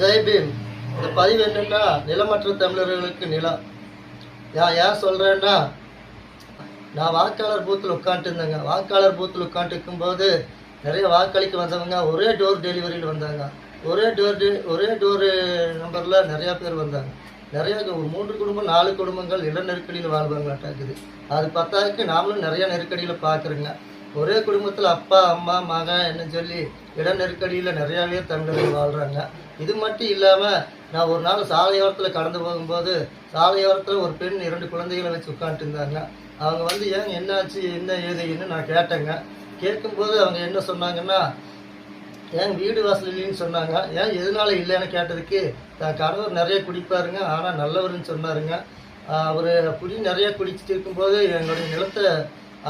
ஜெய் பீம். இந்த பதிவு என்னன்னா, நிலமற்ற தமிழர்களுக்கு நிலம். ஏன் சொல்கிறேன்னா, நான் வாக்காளர் பூத்தில் உட்காந்துருந்தேங்க. வாக்காளர் பூத்தில் உட்காந்துருக்கும்போது நிறைய வாக்களிக்க வந்தவங்க ஒரே டோர் டெலிவரியில் வந்தாங்க. ஒரே டோரு நம்பரில் நிறையா பேர் வந்தாங்க. நிறையா 3 குடும்பம் 4 குடும்பங்கள் இட நெருக்கடியில் வாழ்வாங்களாட்டாக்குது. அது பத்தாதுக்கு நாமளும் நிறையா நெருக்கடியில் பார்க்குறோங்க. ஒரே குடும்பத்தில் அப்பா அம்மா மகன் என்ன சொல்லி இட நெருக்கடியில் நிறையாவே தமிழர்கள் வாழ்கிறாங்க. இது மட்டும் இல்லாமல் நான் ஒரு நாள் சாலையோரத்தில் கடந்து போகும்போது சாலையோரத்தில் ஒரு பெண் 2 குழந்தைகளை வச்சு உட்காந்துட்டு இருந்தாங்க. அவங்க வந்து ஏங்க என்னாச்சு என்ன ஏதுன்னு நான் கேட்டேங்க. கேட்கும்போது அவங்க என்ன சொன்னாங்கன்னா, ஏன் வீடு வாசல் இல்லைன்னு சொன்னாங்க. ஏன் எதனால இல்லைன்னு கேட்டதுக்கு, தான் கணவர் நிறைய குடிப்பாருங்க, ஆனால் நல்லவருன்னு சொன்னாருங்க. அவர் குடி நிறைய குடிச்சிட்டு இருக்கும்போது என்னுடைய நிலத்தை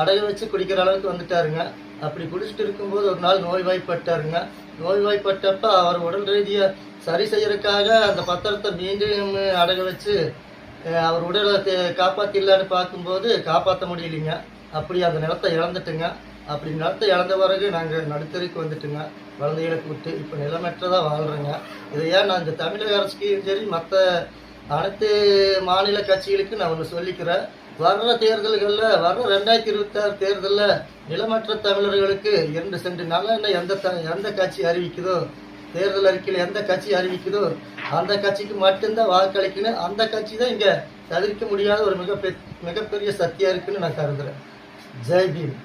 அடைய வச்சு குடிக்கிற அளவுக்கு வந்துட்டாருங்க. அப்படி குடிச்சிட்டு இருக்கும்போது ஒரு நாள் நோய்வாய்ப்பட்டாருங்க. நோய்வாய்ப்பட்டப்ப அவர் உடல் ரீதியாக சரி செய்யறதுக்காக அந்த பத்திரத்தை மீண்டும் அடைய வச்சு அவர் உடலை காப்பாற்றிடலான்னு பார்க்கும்போது காப்பாற்ற முடியலைங்க. அப்படி அந்த நிலத்தை இழந்துட்டுங்க. அப்படி நிலத்தை இழந்த பிறகு நாங்கள் நடுத்தருக்கு வந்துட்டுங்க, குழந்தைகளை கூப்பிட்டு. இப்போ நிலமற்றதாக வாழ்கிறேங்க. இதை ஏன் நான் இந்த தமிழக அரசுக்கும் சரி மற்ற அனைத்து மாநில கட்சிகளுக்கு நான் ஒன்று சொல்லிக்கிறேன். வர்ற தேர்தல்களில் வர்ற 2026 தேர்தலில் நிலமற்ற தமிழர்களுக்கு 2 சென்ட் நிலம் எந்த கட்சி அறிவிக்குதோ, தேர்தல் அறிக்கையில் எந்த கட்சி அறிவிக்குதோ அந்த கட்சிக்கு மட்டும்தான் வாக்களிக்கணும். அந்த கட்சி தான் இங்கே தவிர்க்க முடியாத ஒரு மிகப்பெரிய சக்தியாக இருக்குன்னு நான் கருதுகிறேன். ஜெய் பீம்.